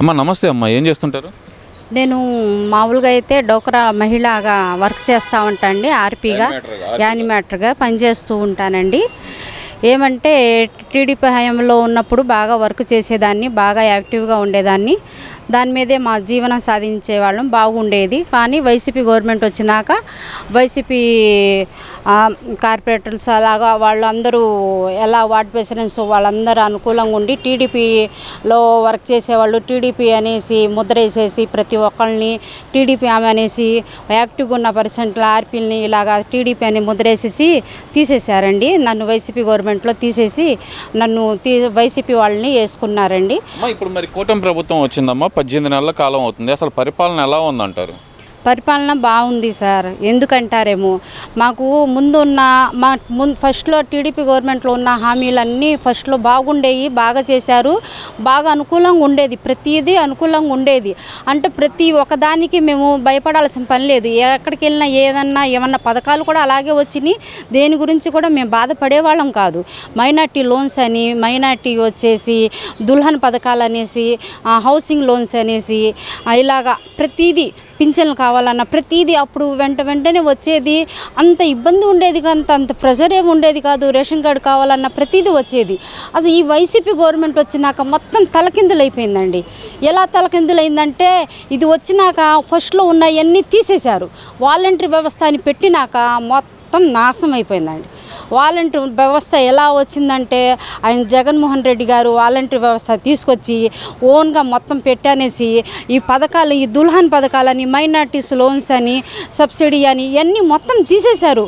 అమ్మ నమస్తే అమ్మ, ఏం చేస్తుంటారు? నేను మామూలుగా అయితే డోక్రా మహిళగా వర్క్ చేస్తూ ఉంటానండి. ఆర్పీగా యానిమేటర్గా పనిచేస్తూ ఉంటానండి. ఏమంటే టీడీపీ హయాంలో ఉన్నప్పుడు బాగా వర్క్ చేసేదాన్ని, బాగా యాక్టివ్గా ఉండేదాన్ని. దాని మీదే మా జీవనం సాధించేవాళ్ళం, బాగుండేది. కానీ వైసీపీ గవర్నమెంట్ వచ్చినాక వైసీపీ కార్పొరేటర్స్ అలాగా వాళ్ళందరూ ఎలా వార్డ్ ప్రెసిడెంట్స్ వాళ్ళందరూ అనుకూలంగా ఉండి టీడీపీలో వర్క్ చేసేవాళ్ళు టీడీపీ అనేసి ముద్ర వేసేసి ప్రతి ఒక్కరిని టీడీపీ ఆమె అనేసి యాక్టివ్గా ఉన్న పర్సెంట్ల ఆర్పీలని ఇలాగా టీడీపీ అని ముద్ర వేసేసి తీసేశారండి. నన్ను వైసీపీ గవర్నమెంట్లో తీసేసి నన్ను వైసీపీ వాళ్ళని వేసుకున్నారండి. ఇప్పుడు మరి కూటమి ప్రభుత్వం వచ్చిందమ్మా, 18 నెలల కాలం అవుతుంది. అసలు పరిపాలన ఎలా ఉందంటారు? పరిపాలన బాగుంది సార్. ఎందుకంటారేమో మాకు ఫస్ట్లో టీడీపీ గవర్నమెంట్లో ఉన్న హామీలన్నీ ఫస్ట్లో బాగుండేవి, బాగా చేశారు, బాగా అనుకూలంగా ఉండేది, ప్రతిదీ అనుకూలంగా ఉండేది. అంటే ప్రతి ఒక్కదానికి మేము భయపడాల్సిన పని లేదు. ఎక్కడికి వెళ్ళినా ఏమన్నా పథకాలు కూడా అలాగే వచ్చినాయి. దేని గురించి కూడా మేము బాధపడేవాళ్ళం కాదు. మైనార్టీ లోన్స్ అని, మైనార్టీ వచ్చేసి దుల్హన్ పథకాలు అనేసి, హౌసింగ్ లోన్స్ అనేసి, ఇలాగా ప్రతిదీ పింఛన్లు కావాలన్న ప్రతిదీ అప్పుడు వెంటనే వచ్చేది. అంత ఇబ్బంది ఉండేది కాదు, అంత ప్రెషర్ ఏమి ఉండేది కాదు. రేషన్ కార్డు కావాలన్న ప్రతిదీ వచ్చేది. అసలు ఈ వైసీపీ గవర్నమెంట్ వచ్చినాక మొత్తం తలకిందులైపోయిందండి. ఎలా తలకిందులైందంటే ఇది వచ్చినాక ఫస్ట్లో ఉన్నవన్నీ తీసేశారు. వాలంటరీ వ్యవస్థ అని పెట్టినాక మొత్తం నాశనం అయిపోయిందండి. వాలంటరీ వ్యవస్థ ఎలా వచ్చిందంటే ఆయన జగన్మోహన్ రెడ్డి గారు వాలంటరీ వ్యవస్థ తీసుకొచ్చి ఓన్గా మొత్తం పెట్టనేసి ఈ పథకాలు, ఈ దుల్హన్ పథకాలని, మైనార్టీస్ లోన్స్ అని, సబ్సిడీ అని ఇవన్నీ మొత్తం తీసేశారు.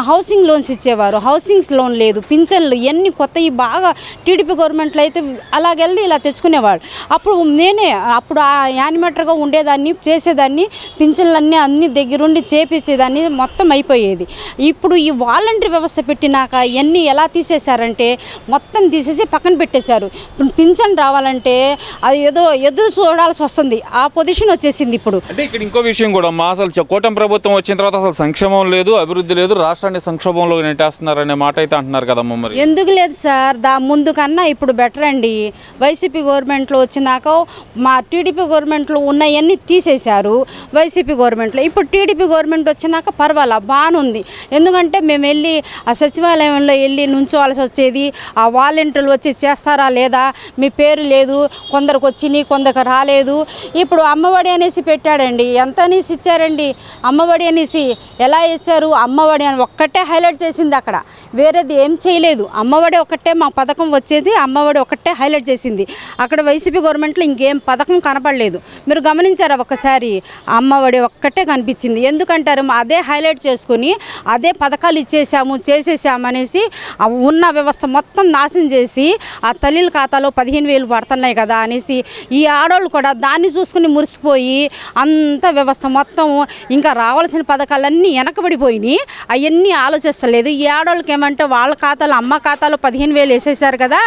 హౌసింగ్ లోన్స్ ఇచ్చేవారు, హౌసింగ్స్ లోన్ లేదు, పింఛన్లు ఇవన్నీ కొత్తవి బాగా టీడీపీ గవర్నమెంట్లో అయితే అలాగెళ్ళి ఇలా తెచ్చుకునేవాళ్ళు. అప్పుడు యానిమేటర్గా ఉండేదాన్ని, చేసేదాన్ని, పింఛన్లన్నీ అన్ని దగ్గరుండి చేపించేదాన్ని, మొత్తం అయిపోయేది. ఇప్పుడు ఈ వాలంటరీ వ్యవస్థ పెట్టినాక ఇవన్నీ ఎలా తీసేశారంటే మొత్తం తీసేసి పక్కన పెట్టేశారు. పింఛన్ రావాలంటే అది ఏదో ఎదురు చూడాల్సి వస్తుంది, ఆ పొజిషన్ వచ్చేసింది ఇప్పుడు. అంటే ఇక్కడ ఇంకో విషయం కూడా అమ్మా, అసలు కూటమి ప్రభుత్వం వచ్చిన తర్వాత అసలు సంక్షేమం లేదు, అభివృద్ధి లేదు, రాష్ట్రాన్ని సంక్షోభంలో నెట్టేస్తున్నారు అనే మాట అయితే అంటున్నారు కదమ్మా. మరి ఎందుకు లేదు సార్, ముందు కన్నా ఇప్పుడు బెటర్ అండి. వైసీపీ గవర్నమెంట్లో వచ్చినాక మా టీడీపీ గవర్నమెంట్లో ఉన్నవన్నీ తీసేశారు. వైసీపీ గవర్నమెంట్లో ఇప్పుడు టీడీపీ గవర్నమెంట్ వచ్చినాక పర్వాలా బాగుంది. ఎందుకంటే మేము వెళ్ళి ఆ సచివాలయంలో వెళ్ళి నుంచోవాల్సి వచ్చేది. ఆ వాలంటీర్లు వచ్చి చేస్తారా లేదా, మీ పేరు లేదు, కొందరికి వచ్చినాయి, కొందరికి రాలేదు. ఇప్పుడు అమ్మఒడి అనేసి పెట్టాడండి. ఎంత అనేసి ఇచ్చారండి అమ్మఒడి అనేసి? ఎలా ఇచ్చారు? అమ్మఒడి అని ఒక్కటే హైలైట్ చేసింది, అక్కడ వేరేది ఏం చేయలేదు. అమ్మఒడి ఒక్కటే మా పథకం వచ్చేది, అమ్మఒడి ఒక్కటే హైలైట్ చేసింది. అక్కడ వైసీపీ గవర్నమెంట్లో ఇంకేం పథకం కనపడలేదు. మీరు గమనించారా ఒక్కసారి? అమ్మఒడి ఒక్కటే కనిపించింది. ఎందుకంటారు? అదే హైలైట్ చేసుకుని అదే పథకాలు చేసేసామనేసి ఉన్న వ్యవస్థ మొత్తం నాశనం చేసి ఆ తల్లిల ఖాతాలో 15,000 పడుతున్నాయి కదా అనేసి ఈ ఆడవాళ్ళు కూడా దాన్ని చూసుకుని మురిసిపోయి అంత వ్యవస్థ మొత్తం ఇంకా రావాల్సిన పథకాలన్నీ వెనకబడిపోయినాయి. అవన్నీ ఆలోచిస్తలేదు. ఈ ఆడవాళ్ళకి ఏమంటే వాళ్ళ ఖాతాలో, అమ్మ ఖాతాలో 15,000 వేసేసారు కదా,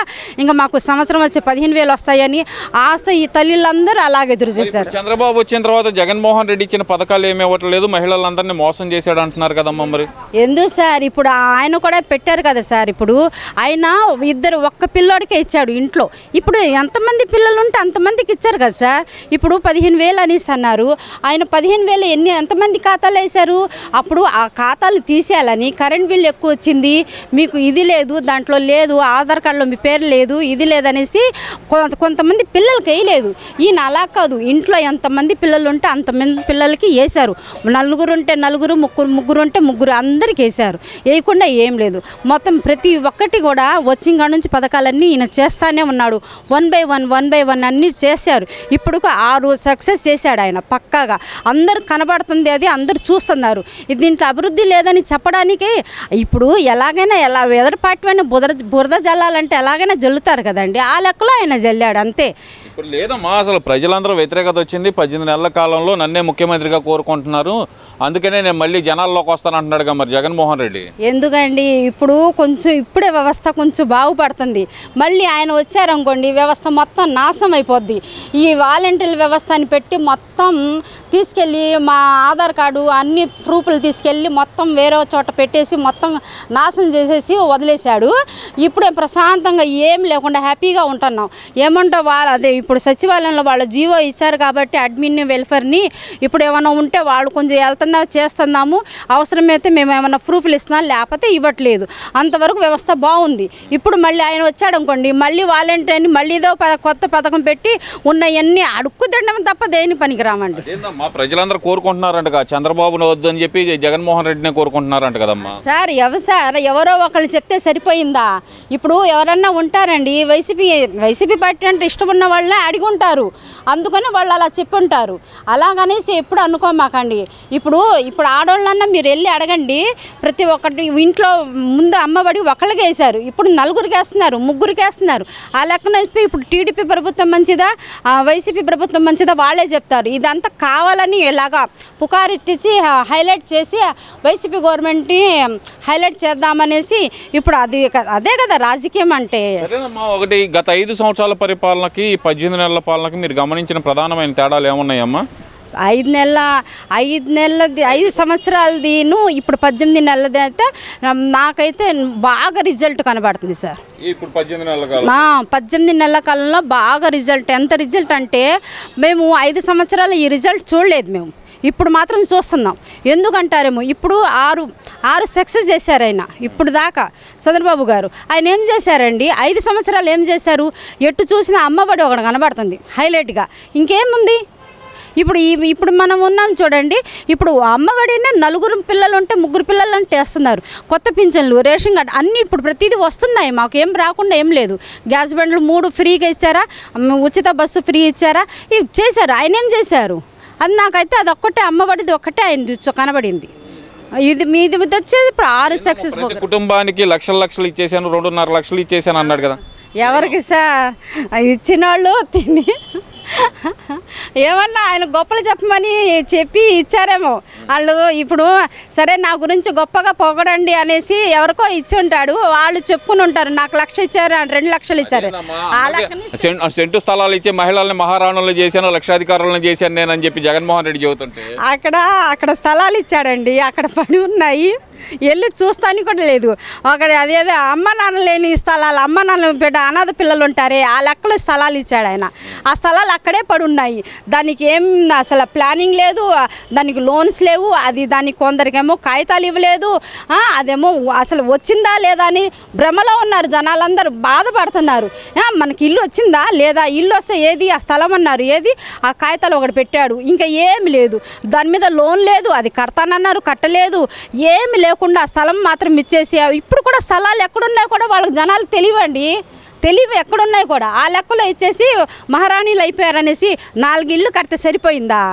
ఇంకా మాకు సంవత్సరం వచ్చి 15,000 వస్తాయని ఆశ ఈ తల్లిలందరూ అలాగే ఎదురు చేశారు. చంద్రబాబు వచ్చిన తర్వాత జగన్మోహన్ రెడ్డి ఇచ్చిన పథకాలు ఏమీ ఇవ్వట్లేదు, మహిళలందరినీ మోసం చేశాడు అంటున్నారు కదమ్మా. మరి ఎందుకు సార్? ఇప్పుడు ఆయన కూడా పెట్టారు కదా సార్. ఇప్పుడు ఆయన ఒక్క పిల్లోడికే ఇచ్చాడు ఇంట్లో. ఇప్పుడు ఎంతమంది పిల్లలు ఉంటే అంతమందికి ఇచ్చారు కదా సార్. ఇప్పుడు 15,000 అనేసి అన్నారు. ఆయన 15,000 ఎంతమంది ఖాతాలు వేశారు? అప్పుడు ఆ ఖాతాలు తీసేయాలని కరెంట్ బిల్ ఎక్కువ వచ్చింది, మీకు ఇది లేదు, దాంట్లో లేదు, ఆధార్ కార్డులో మీ పేరు లేదు, ఇది లేదనేసి కొంతమంది పిల్లలకి వేయలేదు. ఈయన అలా కాదు, ఇంట్లో ఎంతమంది పిల్లలు ఉంటే అంతమంది పిల్లలకి వేశారు. నలుగురు ఉంటే నలుగురు, ముగ్గురు ఉంటే ముగ్గురు, అందరికీ వేశారు. వేయకుండా ఏం లేదు. మొత్తం ప్రతి ఒక్కటి కూడా వచ్చిన కాడ నుంచి పథకాలన్నీ ఈయన చేస్తానే ఉన్నాడు. 1 by 1 అన్నీ చేశారు. ఇప్పుడు 6 సక్సెస్ చేశాడు ఆయన పక్కాగా. అందరు కనబడుతుంది, అది అందరు చూస్తున్నారు. దీంట్లో అభివృద్ధి లేదని చెప్పడానికి ఇప్పుడు ఎలాగైనా ఎదరు పార్టీ అయినా బురద జల్లాలంటే ఎలాగైనా జల్లుతారు కదండి, ఆ లెక్కలో ఆయన జల్లాడు అంతే. ఇప్పుడు లేదమ్మా, అసలు ప్రజలందరూ వ్యతిరేకత వచ్చింది. 18 నెలల కాలంలో నన్నే ముఖ్యమంత్రిగా కోరుకుంటున్నారు, అందుకనే నేను మళ్ళీ జనాల్లోకి వస్తాను అంటున్నాడుగా మరి జగన్మోహన్ రెడ్డి. ఎందుకండి ఇప్పుడు కొంచెం ఇప్పుడే వ్యవస్థ కొంచెం బాగుపడుతుంది, మళ్ళీ ఆయన వచ్చారనుకోండి వ్యవస్థ మొత్తం నాశనం అయిపోద్ది. ఈ వాలంటీర్ వ్యవస్థని పెట్టి మొత్తం తీసుకెళ్ళి మా ఆధార్ కార్డు అన్ని ప్రూఫ్లు తీసుకెళ్ళి మొత్తం వేరే చోట పెట్టేసి మొత్తం నాశనం చేసేసి వదిలేశాడు. ఇప్పుడే ప్రశాంతంగా ఏం లేకుండా హ్యాపీగా ఉంటున్నాం. ఏమంటో అదే ఇప్పుడు సచివాలయంలో వాళ్ళు జీవో ఇచ్చారు కాబట్టి అడ్మిన్ వెల్ఫేర్ని ఇప్పుడు ఏమైనా ఉంటే వాళ్ళు కొంచెం వెళ్తున్నా చేస్తున్నాము, అవసరమైతే మేము ఏమైనా ప్రూఫ్లు ఇస్తున్నాం, లేకపోతే ఇవ్వట్లేదు. అంతవరకు వ్యవస్థ బాగుంది. ఇప్పుడు మళ్ళీ ఆయన వచ్చాడు అనుకోండి మళ్ళీ వాలంటీర్ అని మళ్ళీ ఏదో కొత్త పథకం పెట్టి ఉన్నవన్నీ అడుక్కు తినడం తప్ప దేని పనికిరామండి. మా ప్రజలందరూ కోరుకుంటున్నారంట చంద్రబాబును వద్దు అని చెప్పి జగన్మోహన్ రెడ్డినే కోరుకుంటున్నారంట కదమ్మా. సార్ ఎవరో ఒకళ్ళు చెప్తే సరిపోయిందా? ఇప్పుడు ఎవరన్నా ఉంటారండి వైసీపీ పార్టీ అంటే ఇష్టం ఉన్న వాళ్ళే అడిగి ఉంటారు, అందుకని వాళ్ళు అలా చెప్పి ఉంటారు. అలాగనేసి ఎప్పుడు అనుకోమాకండి. ఇప్పుడు ఆడవాళ్ళన్నా మీరు వెళ్ళి అడగండి, ప్రతి ఒక్కటి ఇంట్లో ముందు అమ్మఒడి ఒకళ్ళకి వేశారు, ఇప్పుడు నలుగురికి వేస్తున్నారు, ముగ్గురికి వేస్తున్నారు. ఆ లెక్కన ఇప్పుడు టీడీపీ ప్రభుత్వం మంచిదా వైసీపీ ప్రభుత్వం మంచిదా వాళ్ళే చెప్తారు. ఇదంతా కావాలని ఇలాగా పుకారెత్తించి హైలైట్ చేసి వైసీపీ గవర్నమెంట్ని హైలైట్ చేద్దామనేసి ఇప్పుడు అదే కదా రాజకీయం అంటే. ఒకటి గత 5 సంవత్సరాల పరిపాలనకి 18 నెలల పాలనకి మీరు గమనించిన ప్రధానమైన తేడాలు ఏమున్నాయమ్మా? 5 సంవత్సరాలదిను ఇప్పుడు 18 నెలలది అయితే నాకైతే బాగా రిజల్ట్ కనబడుతుంది సార్. ఇప్పుడు 18 నెలల కాలంలో బాగా రిజల్ట్. ఎంత రిజల్ట్ అంటే మేము 5 సంవత్సరాలు ఈ రిజల్ట్ చూడలేదు, మేము ఇప్పుడు మాత్రం చూస్తున్నాం. ఎందుకంటారేమో ఇప్పుడు 6 సక్సెస్ చేశారు ఆయన ఇప్పుడు దాకా చంద్రబాబు గారు. ఆయన ఏం చేశారండి 5 సంవత్సరాలు ఏం చేశారు? ఎటు చూసినా అమ్మఒడి ఒకటి కనబడుతుంది హైలైట్గా, ఇంకేముంది? ఇప్పుడు మనం ఉన్నాం చూడండి, ఇప్పుడు అమ్మఒడినే 4 పిల్లలు ఉంటే 3 పిల్లలు అంటే వేస్తున్నారు. కొత్త పింఛన్లు, రేషన్ కార్డు అన్నీ ఇప్పుడు ప్రతిదీ వస్తున్నాయి. మాకు ఏం రాకుండా ఏం లేదు. గ్యాస్ బండ్లు 3 ఫ్రీగా ఇచ్చారా, ఉచిత బస్సు ఫ్రీ ఇచ్చారా, ఇవి చేశారు. ఆయన ఏం చేశారు? అది నాకైతే అది ఒక్కటే అమ్మఒడిది ఒక్కటే ఆయన కనబడింది. మీది వచ్చేది ఇప్పుడు 6 సక్సెస్ఫుల్. కుటుంబానికి లక్షలు ఇచ్చేసాను, 2.5 లక్షలు ఇచ్చేసాను అన్నాడు కదా. ఎవరికి సార్ ఇచ్చిన వాళ్ళు తిని ఏమన్నా ఆయన గొప్పలు చెప్పమని చెప్పి ఇచ్చారేమో వాళ్ళు. ఇప్పుడు సరే నా గురించి గొప్పగా పొగడండి అనేసి ఎవరికో ఇచ్చి ఉంటాడు, వాళ్ళు చెప్పుకుని ఉంటారు నాకు 1 లక్ష ఇచ్చారు, 2 లక్షలు ఇచ్చారు. సెంటు స్థలాలు ఇచ్చే మహిళల్ని మహారాణులను చేశాను, లక్షాధికారులను చేశాను నేను అని చెప్పి జగన్మోహన్ రెడ్డి చెబుతుంటే అక్కడ స్థలాలు ఇచ్చాడండి, అక్కడ పడి ఉన్నాయి, వెళ్ళి చూస్తానికి కూడా లేదు. అదేదో అమ్మ నాన్న లేని స్థలాలు, అమ్మ నాన్న బిడ్డ అనాథ పిల్లలు ఉంటారే ఆ లెక్కలో స్థలాలు ఇచ్చాడు ఆయన. ఆ స్థలాలు అక్కడే పడి ఉన్నాయి. దానికి ఏం అసలు ప్లానింగ్ లేదు, దానికి లోన్స్ లేవు, దానికి కొందరికేమో కాగితాలు ఇవ్వలేదు, అదేమో అసలు వచ్చిందా లేదా అని భ్రమలో ఉన్నారు జనాలందరూ, బాధపడుతున్నారు. మనకి ఇల్లు వచ్చిందా లేదా, ఇల్లు వస్తే ఏది ఆ స్థలం అన్నారు, ఏది ఆ కాగితాలు ఒకటి పెట్టాడు, ఇంకా ఏమి లేదు, దాని మీద లోన్ లేదు, అది కడతానన్నారు కట్టలేదు, ఏమి లేకుండా స్థలం మాత్రం ఇచ్చేసి. ఇప్పుడు కూడా స్థలాలు ఎక్కడున్నాయి కూడా వాళ్ళకి జనాలు తెలివి ఎక్కడున్నాయి కూడా ఆ లెక్కలో ఇచ్చేసి మహారాణీలు అయిపోయారనేసి 4 ఇళ్ళు కడితే సరిపోయిందా?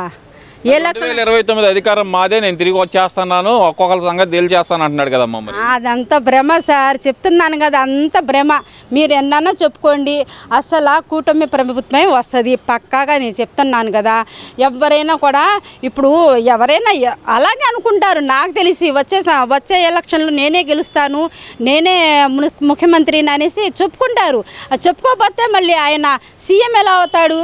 2029 అధికారం మాదే, నేను తిరిగి వచ్చేస్తున్నాను, ఒక్కొక్కరి సంగతి తేల్చేస్తాను అంటున్నాడు కదమ్మా. అదంతా భ్రమ సార్, చెప్తున్నాను కదా అంత భ్రమ. మీరు ఎన్నన్నా చెప్పుకోండి, అసలు కూటమి ప్రభుత్వమే వస్తుంది పక్కాగా, నేను చెప్తున్నాను కదా. ఎవరైనా కూడా ఇప్పుడు ఎవరైనా అలాగే అనుకుంటారు. నాకు తెలిసి వచ్చే ఎలక్షన్లో నేనే గెలుస్తాను, నేనే ముఖ్యమంత్రిని అనేసి చెప్పుకుంటారు. చెప్పుకోకపోతే మళ్ళీ ఆయన సీఎం ఎలా అవుతాడు?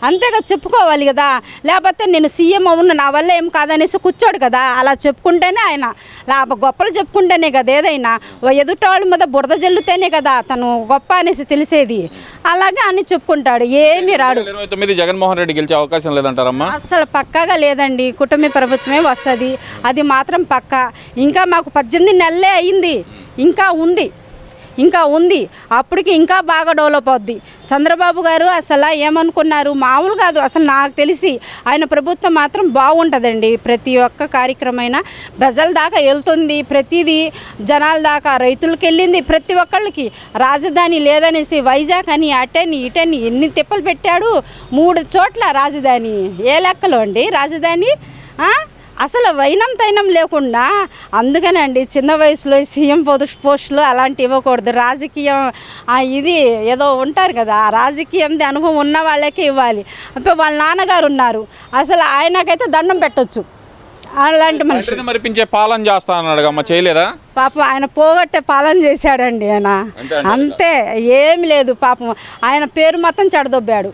అంతేగా చెప్పుకోవాలి కదా, లేకపోతే నేను సీఎం అవును నా వల్ల ఏం కాదనేసి కూర్చోడు కదా. అలా చెప్పుకుంటేనే ఆయన గొప్పలు చెప్పుకుంటేనే కదా ఏదైనా, ఎదుటోళ్ళ మీద బురద జల్లుతేనే కదా తను గొప్ప అనేసి తెలిసేది. అలాగే అని చెప్పుకుంటాడు, ఏమీ రాడు. 2029 జగన్మోహన్ రెడ్డి గెలిచే అవకాశం లేదంటారమ్మా? అసలు పక్కాగా లేదండి, కుటుంబ ప్రభుత్వమే వస్తుంది, అది మాత్రం పక్కా. ఇంకా మాకు 18 నెలలే అయింది, ఇంకా ఉంది అప్పటికి ఇంకా బాగా డెవలప్ అవుద్ది. చంద్రబాబు గారు అసలు ఏమనుకున్నారు, మామూలు కాదు. అసలు నాకు తెలిసి ఆయన ప్రభుత్వం మాత్రం బాగుంటుందండి. ప్రతి ఒక్క కార్యక్రమైనా ప్రజల దాకా వెళ్తుంది, ప్రతిదీ జనాల దాకా, రైతులకు వెళ్ళింది, ప్రతి ఒక్కళ్ళకి. రాజధాని లేదనేసి వైజాగ్ అని అటని ఇటని ఎన్ని తిప్పలు పెట్టాడు. 3 చోట్ల రాజధాని, ఏ లెక్కలో అండి రాజధాని? అసలు వైనం తైనం లేకుండా. అందుకనండి చిన్న వయసులో సీఎం పోస్టులు అలాంటివి ఇవ్వకూడదు. రాజకీయం ఇది ఏదో ఉంటారు కదా, రాజకీయంది అనుభవం ఉన్న వాళ్ళకే ఇవ్వాలి. అంటే వాళ్ళ నాన్నగారు ఉన్నారు, అసలు ఆయనకైతే దండం పెట్టొచ్చు. అలాంటి మనిషి తండ్రిని మరిపించే పాలన చేస్తా అన్నాడు అమ్మ, చేయలేదా? పాపం ఆయన పోగొట్టే పాలన చేశాడండి ఆయన. అంతే, ఏమి లేదు పాపం. ఆయన పేరు మొత్తం చెడదొబ్బాడు.